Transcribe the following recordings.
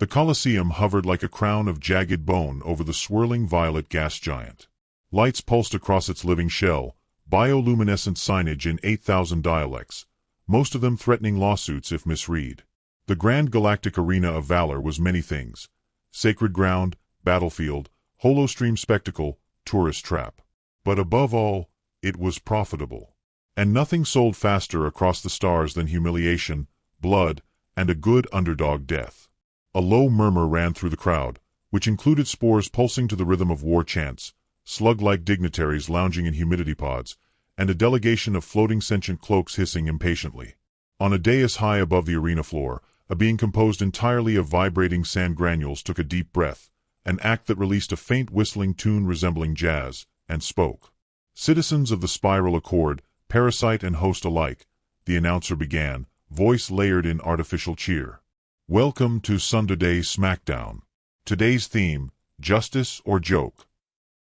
The Colosseum hovered like a crown of jagged bone over the swirling violet gas giant. Lights pulsed across its living shell, bioluminescent signage in 8,000 dialects, most of them threatening lawsuits if misread. The grand galactic arena of valor was many things: sacred ground, battlefield, holostream spectacle, tourist trap. But above all, it was profitable. And nothing sold faster across the stars than humiliation, blood, and a good underdog death. A low murmur ran through the crowd, which included spores pulsing to the rhythm of war chants, slug-like dignitaries lounging in humidity pods, and a delegation of floating sentient cloaks hissing impatiently. On a dais high above the arena floor, a being composed entirely of vibrating sand granules took a deep breath, an act that released a faint whistling tune resembling jazz, and spoke. "Citizens of the Spiral Accord, parasite and host alike," the announcer began, voice layered in artificial cheer. "Welcome to Sunday Smackdown. Today's theme, justice or joke."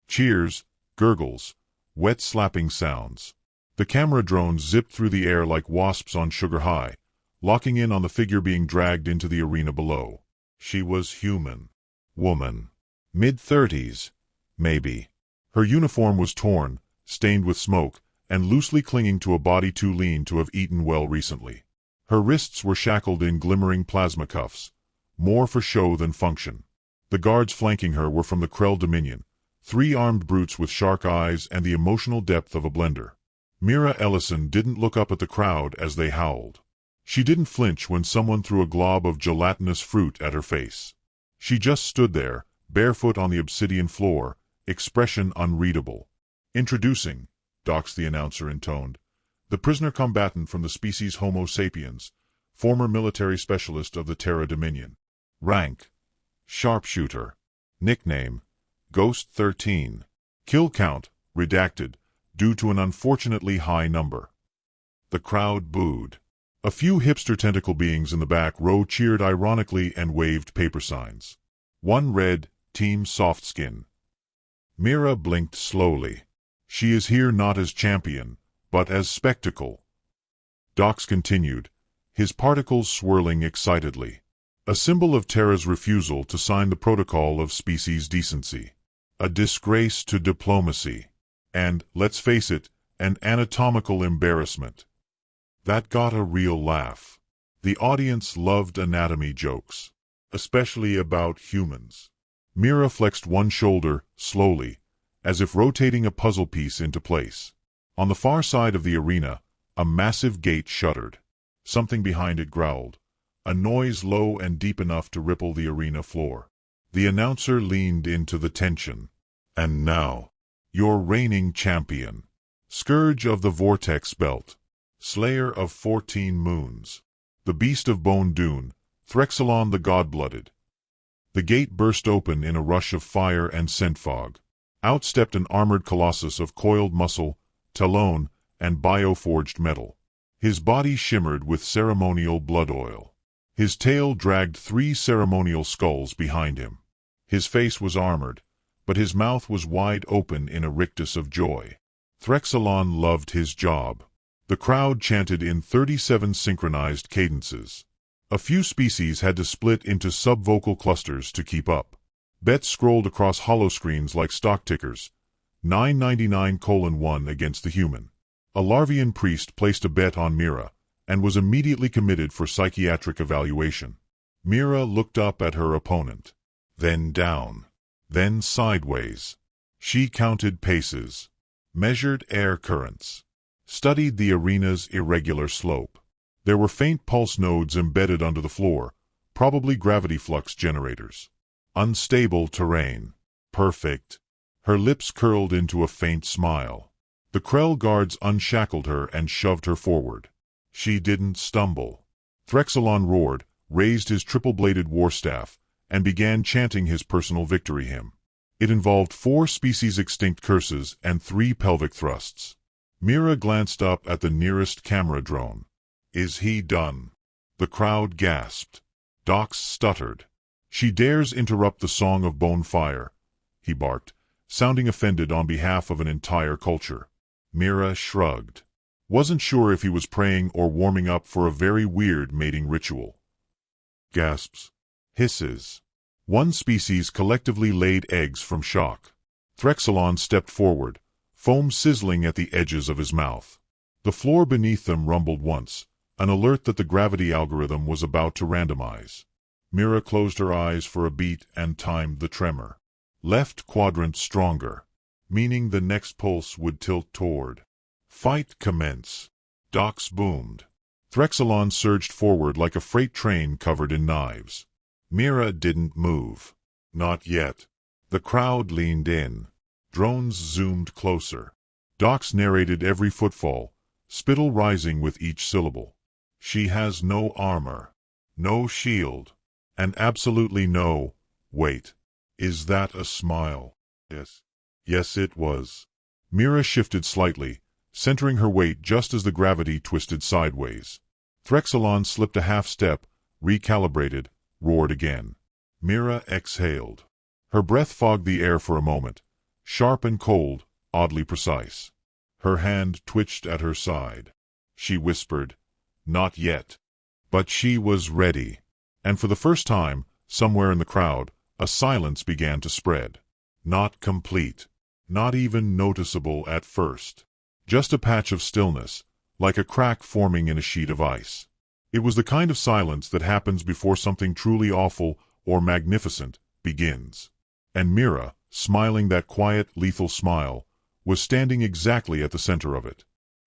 Cheers, gurgles, wet slapping sounds. The camera drones zipped through the air like wasps on sugar high, locking in on the figure being dragged into the arena below. She was human. Woman. Mid-30s, maybe. Her uniform was torn, stained with smoke, and loosely clinging to a body too lean to have eaten well recently. Her wrists were shackled in glimmering plasma cuffs, more for show than function. The guards flanking her were from the Krell Dominion, 3 armed brutes with shark eyes and the emotional depth of a blender. Mira Ellison didn't look up at the crowd as they howled. She didn't flinch when someone threw a glob of gelatinous fruit at her face. She just stood there, barefoot on the obsidian floor, expression unreadable. "Introducing," Dox the announcer intoned, "the prisoner combatant from the species Homo sapiens, former military specialist of the Terra Dominion. Rank: sharpshooter. Nickname: Ghost 13. Kill count: redacted, due to an unfortunately high number." The crowd booed. A few hipster tentacle beings in the back row cheered ironically and waved paper signs. One read, "Team Softskin." Mira blinked slowly. "She is here not as champion, but as spectacle." Dox continued, his particles swirling excitedly. "A symbol of Terra's refusal to sign the protocol of species decency. A disgrace to diplomacy. And, let's face it, an anatomical embarrassment." That got a real laugh. The audience loved anatomy jokes, especially about humans. Mira flexed one shoulder, slowly, as if rotating a puzzle piece into place. On the far side of the arena, a massive gate shuddered. Something behind it growled, a noise low and deep enough to ripple the arena floor. The announcer leaned into the tension. "And now, your reigning champion, Scourge of the Vortex Belt, Slayer of 14 Moons, the Beast of Bone Dune, Threxelon the God-Blooded." The gate burst open in a rush of fire and scent fog. Out stepped an armored colossus of coiled muscle, talon, and bioforged metal. His body shimmered with ceremonial blood oil. His tail dragged 3 ceremonial skulls behind him. His face was armored, but his mouth was wide open in a rictus of joy. Threxelon loved his job. The crowd chanted in 37 synchronized cadences. A few species had to split into subvocal clusters to keep up. Bets scrolled across holoscreens like stock tickers. 999:1 against the human. A Larvian priest placed a bet on Mira, and was immediately committed for psychiatric evaluation. Mira looked up at her opponent. Then down. Then sideways. She counted paces. Measured air currents. Studied the arena's irregular slope. There were faint pulse nodes embedded under the floor, probably gravity flux generators. Unstable terrain. Perfect. Her lips curled into a faint smile. The Krell guards unshackled her and shoved her forward. She didn't stumble. Threxelon roared, raised his triple-bladed warstaff, and began chanting his personal victory hymn. It involved 4 species-extinct curses and 3 pelvic thrusts. Mira glanced up at the nearest camera drone. "Is he done?" The crowd gasped. Dox stuttered. "She dares interrupt the Song of Bone Fire," he barked, sounding offended on behalf of an entire culture. Mira shrugged. Wasn't sure if he was praying or warming up for a very weird mating ritual. Gasps. Hisses. One species collectively laid eggs from shock. Threxelon stepped forward, foam sizzling at the edges of his mouth. The floor beneath them rumbled once, an alert that the gravity algorithm was about to randomize. Mira closed her eyes for a beat and timed the tremor. Left quadrant stronger, meaning the next pulse would tilt toward. Fight commence. Docks boomed. Threxelon surged forward like a freight train covered in knives. Mira didn't move. Not yet. The crowd leaned in. Drones zoomed closer. Docks narrated every footfall, spittle rising with each syllable. She has no armor, no shield, and absolutely no— wait. Is that a smile? Yes. Yes, it was. Mira shifted slightly, centering her weight just as the gravity twisted sideways. Threxelon slipped a half step, recalibrated, roared again. Mira exhaled. Her breath fogged the air for a moment, sharp and cold, oddly precise. Her hand twitched at her side. She whispered, "Not yet." But she was ready. And for the first time, somewhere in the crowd, a silence began to spread. Not complete. Not even noticeable at first. Just a patch of stillness, like a crack forming in a sheet of ice. It was the kind of silence that happens before something truly awful or magnificent begins. And Mira, smiling that quiet, lethal smile, was standing exactly at the center of it.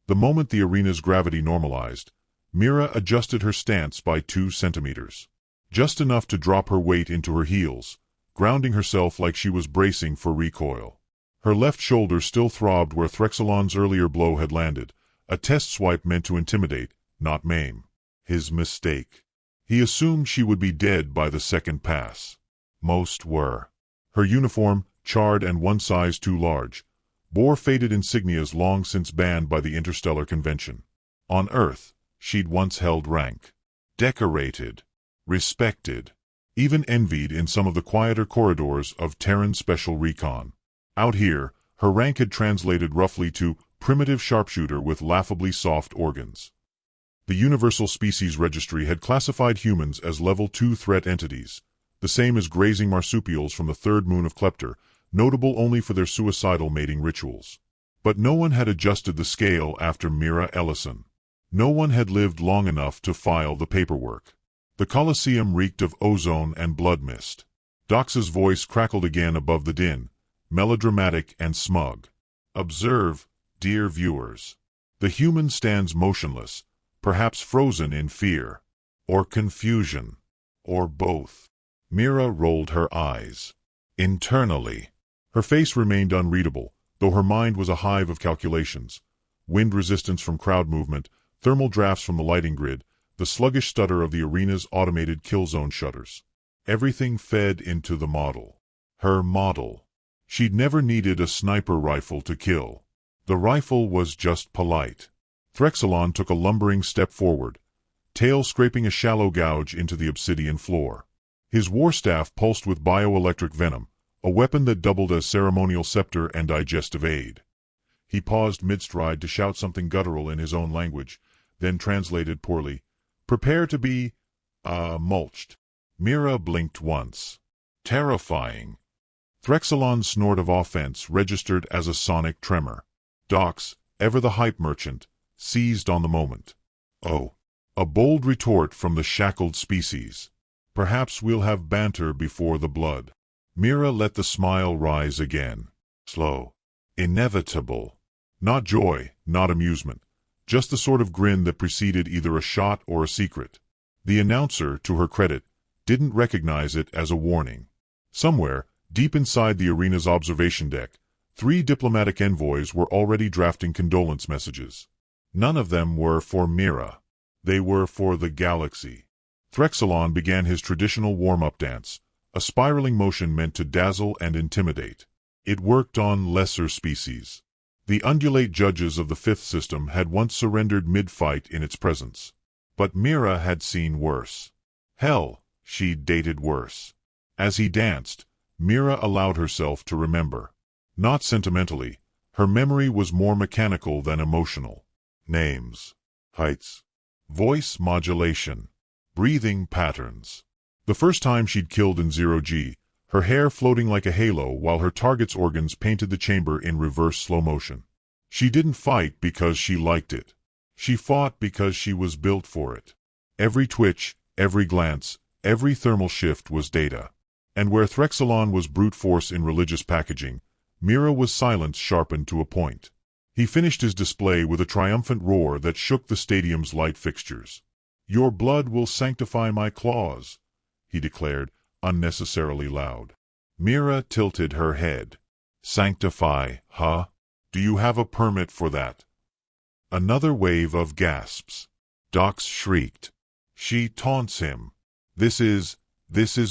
The moment the arena's gravity normalized, Mira adjusted her stance by 2 centimeters. Just enough to drop her weight into her heels, grounding herself like she was bracing for recoil. Her left shoulder still throbbed where Threxelon's earlier blow had landed, a test swipe meant to intimidate, not maim. His mistake. He assumed she would be dead by the second pass. Most were. Her uniform, charred and one size too large, bore faded insignias long since banned by the Interstellar Convention. On Earth, she'd once held rank. Decorated. Respected. Even envied in some of the quieter corridors of Terran Special Recon. Out here, her rank had translated roughly to primitive sharpshooter with laughably soft organs. The Universal Species Registry had classified humans as Level 2 threat entities, the same as grazing marsupials from the third moon of Klepter, notable only for their suicidal mating rituals. But no one had adjusted the scale after Mira Ellison. No one had lived long enough to file the paperwork. The Colosseum reeked of ozone and blood mist. Dox's voice crackled again above the din, melodramatic and smug. Observe, dear viewers. The human stands motionless, perhaps frozen in fear, or confusion, or both. Mira rolled her eyes. Internally, her face remained unreadable, though her mind was a hive of calculations. Wind resistance from crowd movement, thermal drafts from the lighting grid, the sluggish stutter of the arena's automated kill zone shutters. Everything fed into the model. Her model. She'd never needed a sniper rifle to kill. The rifle was just polite. Threxelon took a lumbering step forward, tail scraping a shallow gouge into the obsidian floor. His war staff pulsed with bioelectric venom, a weapon that doubled as ceremonial scepter and digestive aid. He paused mid-stride to shout something guttural in his own language, then translated poorly, "Prepare to be, mulched." Mira blinked once. Terrifying. Threxelon's snort of offense registered as a sonic tremor. Dox, ever the hype merchant, seized on the moment. Oh, a bold retort from the shackled species. Perhaps we'll have banter before the blood. Mira let the smile rise again. Slow. Inevitable. Not joy, not amusement. Just the sort of grin that preceded either a shot or a secret. The announcer, to her credit, didn't recognize it as a warning. Somewhere, deep inside the arena's observation deck, 3 diplomatic envoys were already drafting condolence messages. None of them were for Mira. They were for the galaxy. Threxelon began his traditional warm-up dance, a spiraling motion meant to dazzle and intimidate. It worked on lesser species. The undulate judges of the Fifth System had once surrendered mid-fight in its presence. But Mira had seen worse. Hell, she'd dated worse. As he danced, Mira allowed herself to remember. Not sentimentally, her memory was more mechanical than emotional. Names, heights, voice modulation, breathing patterns. The first time she'd killed in 0G, her hair floating like a halo while her target's organs painted the chamber in reverse slow motion. She didn't fight because she liked it. She fought because she was built for it. Every twitch, every glance, every thermal shift was data. And where Threxelon was brute force in religious packaging, Mira was silence sharpened to a point. He finished his display with a triumphant roar that shook the stadium's light fixtures. "Your blood will sanctify my claws," he declared, unnecessarily loud. Mira tilted her head. "Sanctify, huh? Do you have a permit for that?" Another wave of gasps. Dox shrieked. "She taunts him. This is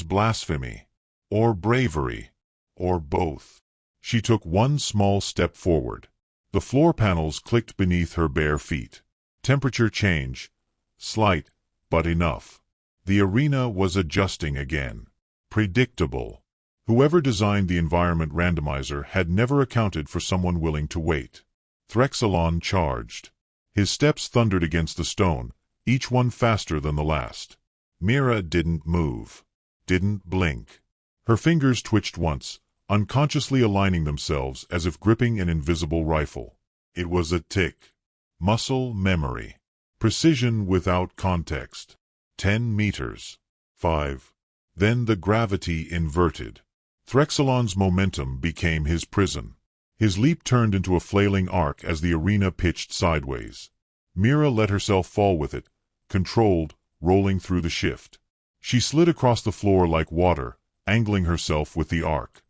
blasphemy. Or bravery. Or both." She took one small step forward. The floor panels clicked beneath her bare feet. Temperature change. Slight, but enough. The arena was adjusting again. Predictable. Whoever designed the environment randomizer had never accounted for someone willing to wait. Threxelon charged. His steps thundered against the stone, each one faster than the last. Mira didn't move. Didn't blink. Her fingers twitched once, unconsciously aligning themselves as if gripping an invisible rifle. It was a tick. Muscle memory. Precision without context. 10 meters. 5. Then the gravity inverted. Threxelon's momentum became his prison. His leap turned into a flailing arc as the arena pitched sideways. Mira let herself fall with it, controlled, rolling through the shift. She slid across the floor like water, angling herself with the arc.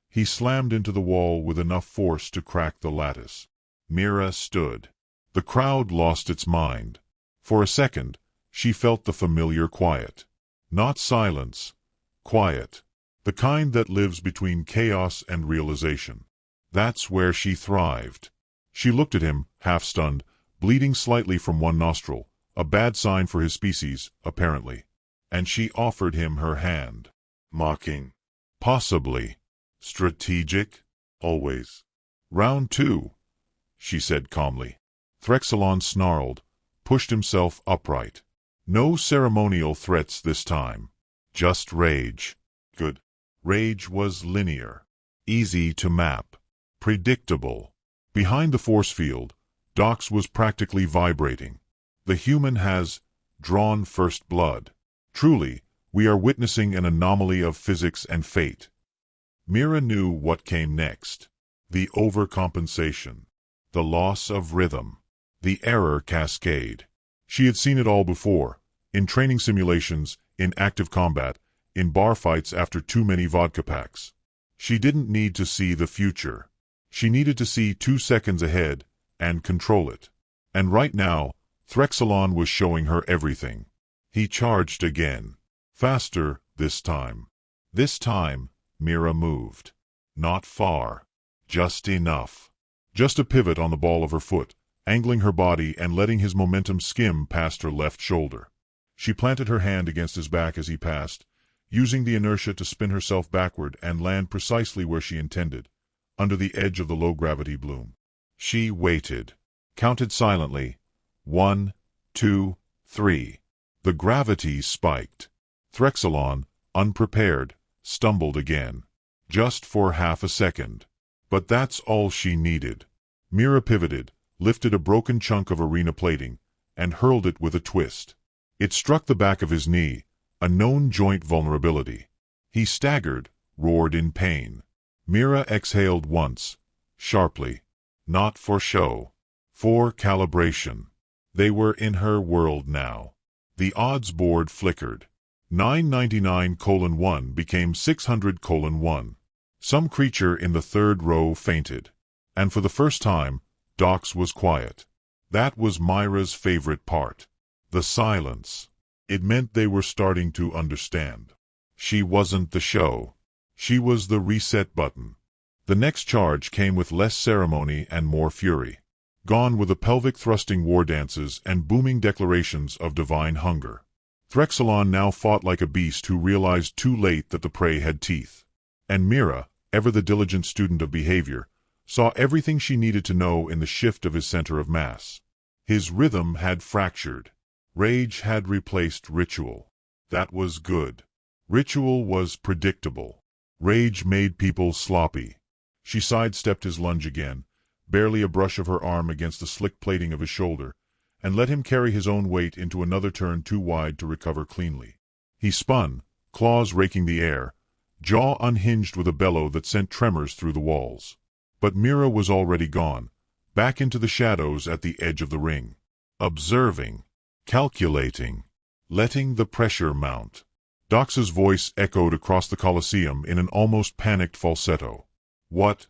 He slammed into the wall with enough force to crack the lattice. Mira stood. The crowd lost its mind. For a second, she felt the familiar quiet. Not silence. Quiet. The kind that lives between chaos and realization. That's where she thrived. She looked at him, half-stunned, bleeding slightly from one nostril, a bad sign for his species, apparently. And she offered him her hand. Mocking. Possibly. Strategic. Always. "Round 2, she said calmly. Threxelon snarled, pushed himself upright. No ceremonial threats this time. Just rage. Good. Rage was linear. Easy to map. Predictable. Behind the force field, Dox was practically vibrating. The human has drawn first blood. Truly, we are witnessing an anomaly of physics and fate. Mira knew what came next. The overcompensation. The loss of rhythm. The error cascade. She had seen it all before, in training simulations, in active combat, in bar fights after too many vodka packs. She didn't need to see the future. She needed to see 2 seconds ahead and control it. And right now, Threxelon was showing her everything. He charged again. Faster, this time. This time, Mira moved. Not far. Just enough. Just a pivot on the ball of her foot, angling her body and letting his momentum skim past her left shoulder. She planted her hand against his back as he passed, using the inertia to spin herself backward and land precisely where she intended, under the edge of the low-gravity bloom. She waited. Counted silently. 1, 2, 3. The gravity spiked. Threxelon, unprepared, stumbled again. Just for half a second. But that's all she needed. Mira pivoted, lifted a broken chunk of arena plating, and hurled it with a twist. It struck the back of his knee, a known joint vulnerability. He staggered, roared in pain. Mira exhaled once, sharply. Not for show. For calibration. They were in her world now. The odds board flickered. 999:1 became 600:1. Some creature in the third row fainted. And for the first time, Dox was quiet. That was Myra's favorite part. The silence. It meant they were starting to understand. She wasn't the show. She was the reset button. The next charge came with less ceremony and more fury. Gone were the pelvic thrusting war dances and booming declarations of divine hunger. Threxelon now fought like a beast who realized too late that the prey had teeth. And Mira, ever the diligent student of behavior, saw everything she needed to know in the shift of his center of mass. His rhythm had fractured. Rage had replaced ritual. That was good. Ritual was predictable. Rage made people sloppy. She sidestepped his lunge again, barely a brush of her arm against the slick plating of his shoulder, and let him carry his own weight into another turn too wide to recover cleanly. He spun, claws raking the air, jaw unhinged with a bellow that sent tremors through the walls. But Mira was already gone, back into the shadows at the edge of the ring. Observing, calculating, letting the pressure mount. Dox's voice echoed across the Colosseum in an almost panicked falsetto. What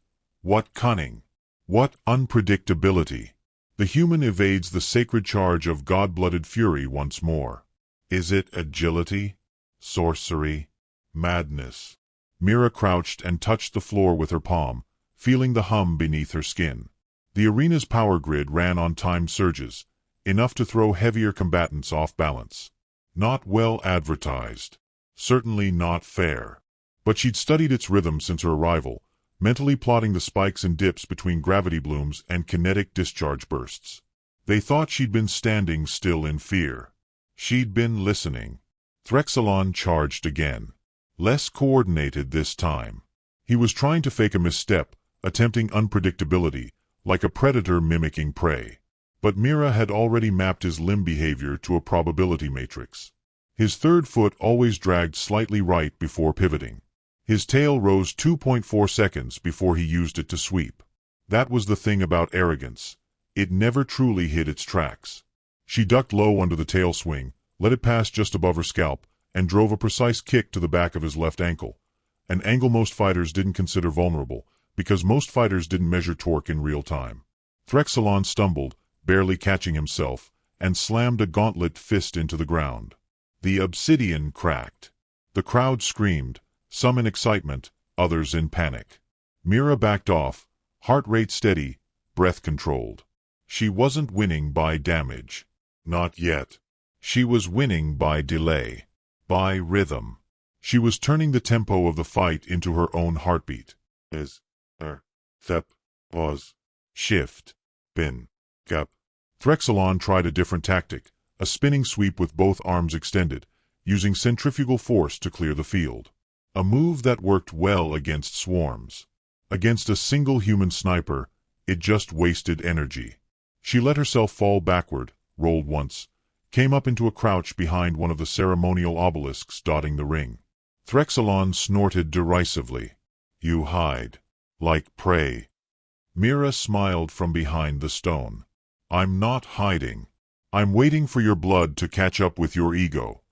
cunning! What unpredictability! The human evades the sacred charge of god-blooded fury once more. Is it agility? Sorcery? Madness? Mira crouched and touched the floor with her palm, feeling the hum beneath her skin. The arena's power grid ran on timed surges, enough to throw heavier combatants off balance. Not well advertised. Certainly not fair. But she'd studied its rhythm since her arrival, mentally plotting the spikes and dips between gravity blooms and kinetic discharge bursts. They thought she'd been standing still in fear. She'd been listening. Threxelon charged again. Less coordinated this time. He was trying to fake a misstep, attempting unpredictability, like a predator mimicking prey. But Mira had already mapped his limb behavior to a probability matrix. His third foot always dragged slightly right before pivoting. His tail rose 2.4 seconds before he used it to sweep. That was the thing about arrogance. It never truly hid its tracks. She ducked low under the tail swing, let it pass just above her scalp, and drove a precise kick to the back of his left ankle. An angle most fighters didn't consider vulnerable, because most fighters didn't measure torque in real time. Threxelon stumbled, barely catching himself, and slammed a gauntlet fist into the ground. The obsidian cracked. The crowd screamed, some in excitement, others in panic. Mira backed off, heart rate steady, breath controlled. She wasn't winning by damage. Not yet. She was winning by delay. By rhythm. She was turning the tempo of the fight into her own heartbeat. Is, thep, pause, shift, bin, gap. Threxelon tried a different tactic, a spinning sweep with both arms extended, using centrifugal force to clear the field. A move that worked well against swarms. Against a single human sniper, it just wasted energy. She let herself fall backward, rolled once, came up into a crouch behind one of the ceremonial obelisks dotting the ring. Threxelon snorted derisively. You hide. Like prey. Mira smiled from behind the stone. I'm not hiding. I'm waiting for your blood to catch up with your ego.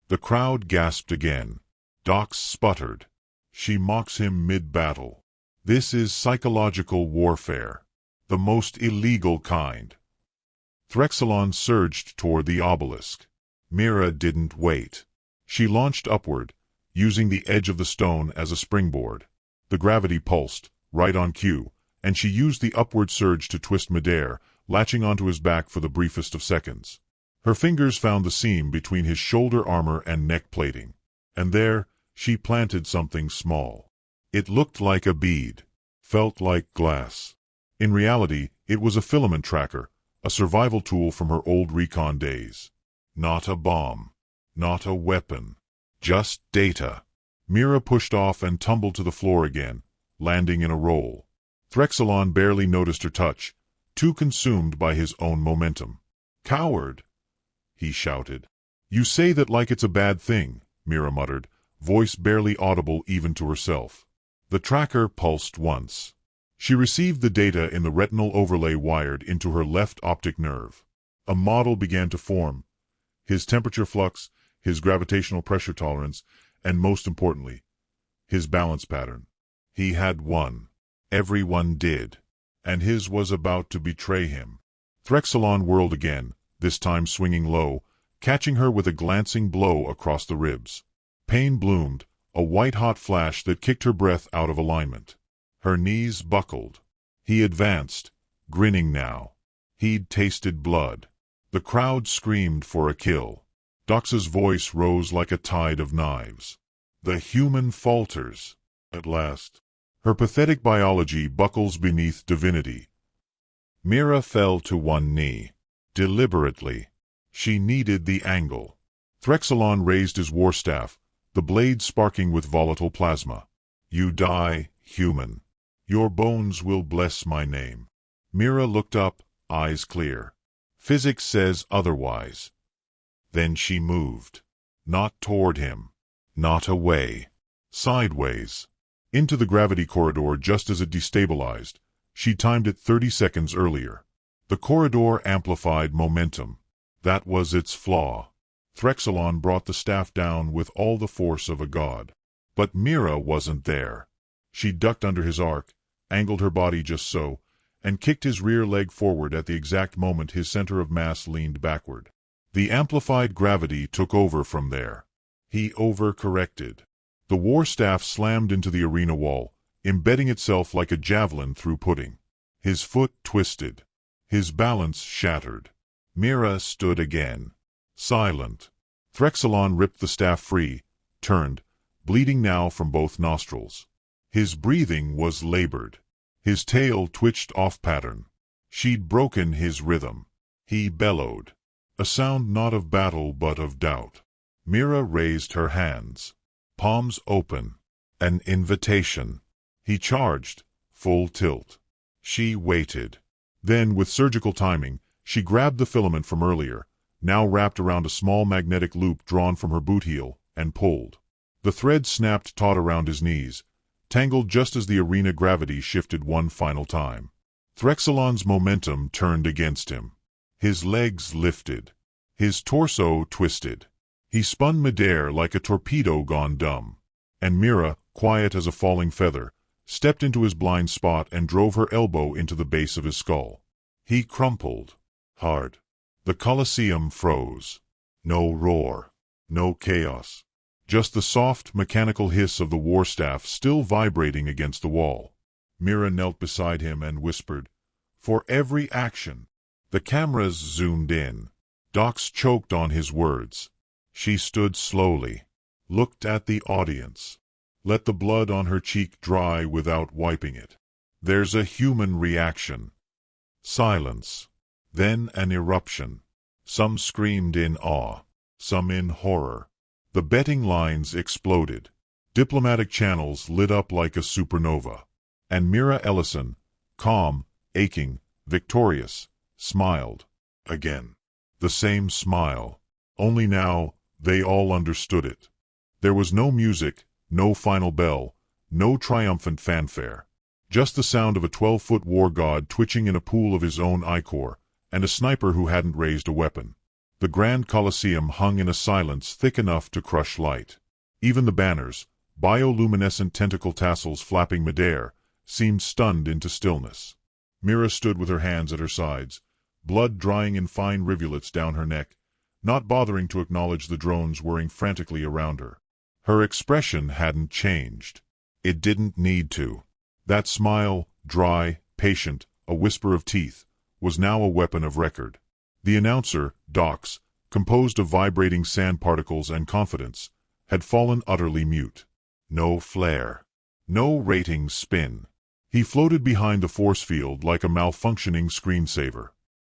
The crowd gasped again. Dox sputtered. She mocks him mid-battle. This is psychological warfare. The most illegal kind. Threxelon surged toward the obelisk. Mira didn't wait. She launched upward, using the edge of the stone as a springboard. The gravity pulsed, right on cue, and she used the upward surge to twist midair, latching onto his back for the briefest of seconds. Her fingers found the seam between his shoulder armor and neck plating. And there, she planted something small. It looked like a bead. Felt like glass. In reality, it was a filament tracker, a survival tool from her old recon days. Not a bomb. Not a weapon. Just data. Mira pushed off and tumbled to the floor again, landing in a roll. Threxelon barely noticed her touch, too consumed by his own momentum. Coward! He shouted. You say that like it's a bad thing, Mira muttered, voice barely audible even to herself. The tracker pulsed once. She received the data in the retinal overlay wired into her left optic nerve. A model began to form. His temperature flux, his gravitational pressure tolerance, and most importantly, his balance pattern. He had won. Everyone did. And his was about to betray him. Threxelon whirled again, this time swinging low, catching her with a glancing blow across the ribs. Pain bloomed, a white-hot flash that kicked her breath out of alignment. Her knees buckled. He advanced, grinning now. He'd tasted blood. The crowd screamed for a kill. Dox's voice rose like a tide of knives. The human falters. At last. Her pathetic biology buckles beneath divinity. Mira fell to one knee. Deliberately. She needed the angle. Threxelon raised his war staff, the blade sparking with volatile plasma. "You die, human. Your bones will bless my name." Mira looked up, eyes clear. "Physics says otherwise." Then she moved. Not toward him. Not away. Sideways. Into the gravity corridor just as it destabilized. She timed it 30 seconds earlier. The corridor amplified momentum. That was its flaw. Threxelon brought the staff down with all the force of a god. But Mira wasn't there. She ducked under his arc, angled her body just so, and kicked his rear leg forward at the exact moment his center of mass leaned backward. The amplified gravity took over from there. He overcorrected. The war staff slammed into the arena wall, embedding itself like a javelin through pudding. His foot twisted. His balance shattered. Mira stood again. Silent. Threxelon ripped the staff free, turned, bleeding now from both nostrils. His breathing was labored. His tail twitched off-pattern. She'd broken his rhythm. He bellowed. A sound not of battle but of doubt. Mira raised her hands. Palms open. An invitation. He charged, full tilt. She waited. Then, with surgical timing, she grabbed the filament from earlier, now wrapped around a small magnetic loop drawn from her boot heel, and pulled. The thread snapped taut around his knees, tangled just as the arena gravity shifted one final time. Threxelon's momentum turned against him. His legs lifted. His torso twisted. He spun midair like a torpedo gone dumb. And Mira, quiet as a falling feather, stepped into his blind spot and drove her elbow into the base of his skull. He crumpled. Hard. The Colosseum froze. No roar. No chaos. Just the soft, mechanical hiss of the war staff still vibrating against the wall. Mira knelt beside him and whispered, "For every action." The cameras zoomed in. Docs choked on his words. She stood slowly. Looked at the audience. Let the blood on her cheek dry without wiping it. There's a human reaction. Silence. Then an eruption. Some screamed in awe. Some in horror. The betting lines exploded. Diplomatic channels lit up like a supernova. And Mira Ellison, calm, aching, victorious, smiled. Again. The same smile. Only now, they all understood it. There was no music, no final bell, no triumphant fanfare. Just the sound of a 12-foot war god twitching in a pool of his own ichor, and a sniper who hadn't raised a weapon. The Grand Colosseum hung in a silence thick enough to crush light. Even the banners, bioluminescent tentacle tassels flapping midair, seemed stunned into stillness. Mira stood with her hands at her sides, blood drying in fine rivulets down her neck, not bothering to acknowledge the drones whirring frantically around her. Her expression hadn't changed. It didn't need to. That smile, dry, patient, a whisper of teeth, was now a weapon of record. The announcer, Docs, composed of vibrating sand particles and confidence, had fallen utterly mute. No flare. No rating spin. He floated behind the force field like a malfunctioning screensaver.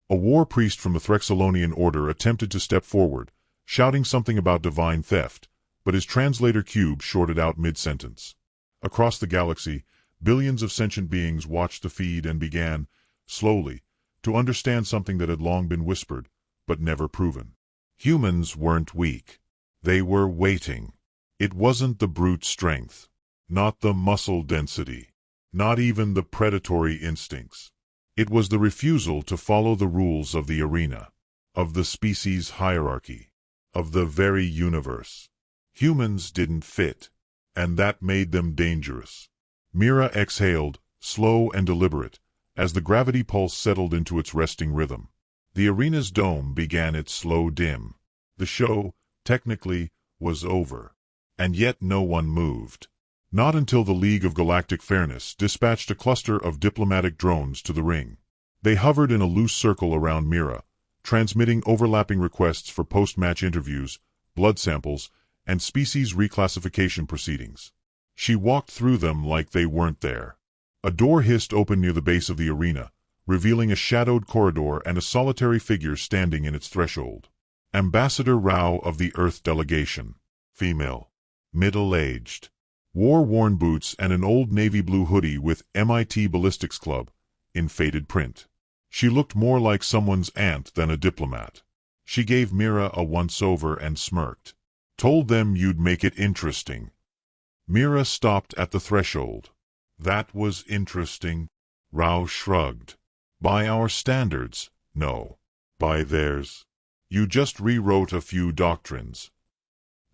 A war priest from the Threxelonian order attempted to step forward, shouting something about divine theft, but his translator cube shorted out mid-sentence. Across the galaxy, billions of sentient beings watched the feed and began, slowly, to understand something that had long been whispered, but never proven. Humans weren't weak. They were waiting. It wasn't the brute strength, not the muscle density, not even the predatory instincts. It was the refusal to follow the rules of the arena, of the species hierarchy, of the very universe. Humans didn't fit, and that made them dangerous. Mira exhaled, slow and deliberate, as the gravity pulse settled into its resting rhythm. The arena's dome began its slow dim. The show, technically, was over. And yet no one moved. Not until the League of Galactic Fairness dispatched a cluster of diplomatic drones to the ring. They hovered in a loose circle around Mira, transmitting overlapping requests for post-match interviews, blood samples, and species reclassification proceedings. She walked through them like they weren't there. A door hissed open near the base of the arena, revealing a shadowed corridor and a solitary figure standing in its threshold. Ambassador Rao of the Earth Delegation. Female. middle-aged, war-worn boots and an old navy blue hoodie with MIT Ballistics Club in faded print. She looked more like someone's aunt than a diplomat. She gave Mira a once-over and smirked. Told them you'd make it interesting. Mira stopped at the threshold. That was interesting. Rao shrugged. By our standards, no. By theirs. You just rewrote a few doctrines.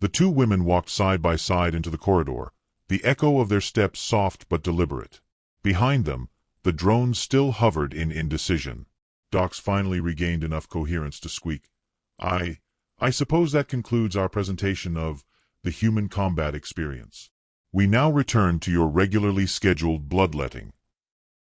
The two women walked side by side into the corridor, the echo of their steps soft but deliberate. Behind them, the drone still hovered in indecision. Docs finally regained enough coherence to squeak. I suppose that concludes our presentation of the human combat experience. We now return to your regularly scheduled bloodletting.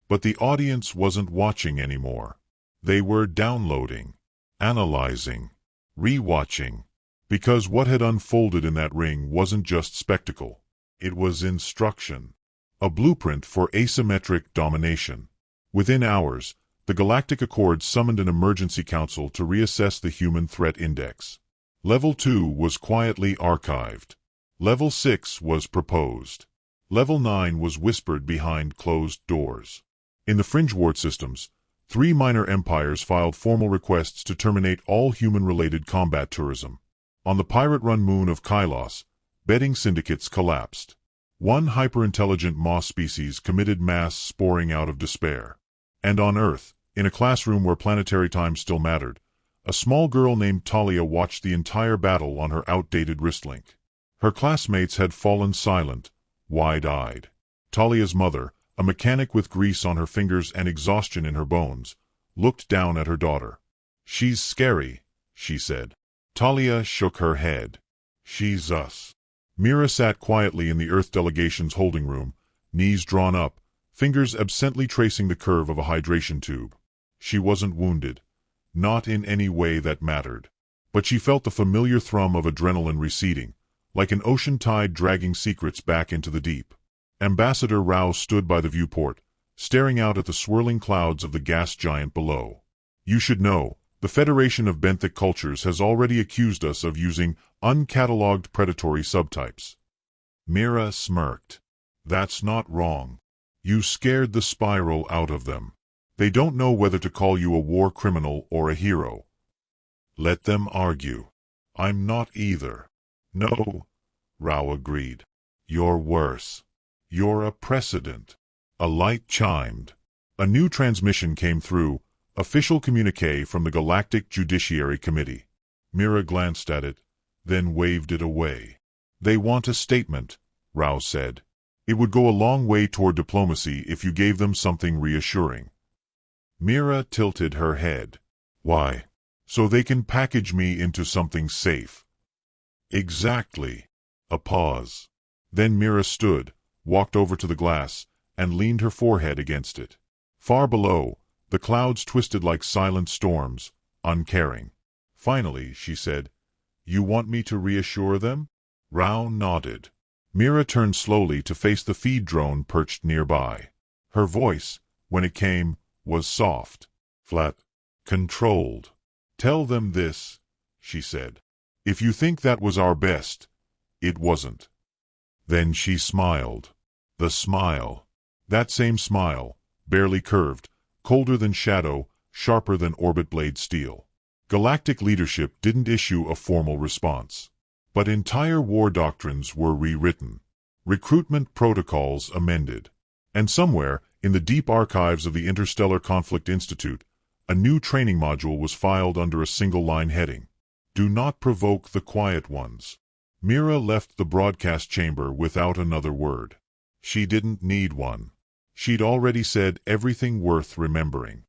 But the audience wasn't watching anymore. They were downloading, analyzing, re-watching. Because what had unfolded in that ring wasn't just spectacle. It was instruction. A blueprint for asymmetric domination. Within hours, the Galactic Accord summoned an emergency council to reassess the Human Threat Index. Level 2 was quietly archived. Level 6 was proposed. Level 9 was whispered behind closed doors. In the fringe ward systems, 3 minor empires filed formal requests to terminate all human-related combat tourism. On the pirate-run moon of Kylos, betting syndicates collapsed. One hyper-intelligent moss species committed mass sporing out of despair. And on Earth, in a classroom where planetary time still mattered, a small girl named Talia watched the entire battle on her outdated wristlink. Her classmates had fallen silent, wide-eyed. Talia's mother, a mechanic with grease on her fingers and exhaustion in her bones, looked down at her daughter. "She's scary," she said. Talia shook her head. "She's us." Mira sat quietly in the Earth delegation's holding room, knees drawn up, fingers absently tracing the curve of a hydration tube. She wasn't wounded. Not in any way that mattered. But she felt the familiar thrum of adrenaline receding, like an ocean tide dragging secrets back into the deep. Ambassador Rao stood by the viewport, staring out at the swirling clouds of the gas giant below. "You should know, the Federation of Benthic Cultures has already accused us of using uncatalogued predatory subtypes." Mira smirked. "That's not wrong. You scared the spiral out of them. They don't know whether to call you a war criminal or a hero. Let them argue. I'm not either." "No," Rao agreed. "You're worse. You're a precedent." A light chimed. A new transmission came through, official communiqué from the Galactic Judiciary Committee. Mira glanced at it, then waved it away. "They want a statement," Rao said. "It would go a long way toward diplomacy if you gave them something reassuring." Mira tilted her head. "Why? So they can package me into something safe." "Exactly." A pause. Then Mira stood, walked over to the glass, and leaned her forehead against it. Far below, the clouds twisted like silent storms, uncaring. Finally, she said, "You want me to reassure them?" Rao nodded. Mira turned slowly to face the feed drone perched nearby. Her voice, when it came, was soft, flat, controlled. "Tell them this," she said. "If you think that was our best, it wasn't." Then she smiled. The smile. That same smile, barely curved, colder than shadow, sharper than orbit blade steel. Galactic leadership didn't issue a formal response. But entire war doctrines were rewritten. Recruitment protocols amended. And somewhere, in the deep archives of the Interstellar Conflict Institute, a new training module was filed under a single-line heading. "Do not provoke the quiet ones." Mira left the broadcast chamber without another word. She didn't need one. She'd already said everything worth remembering.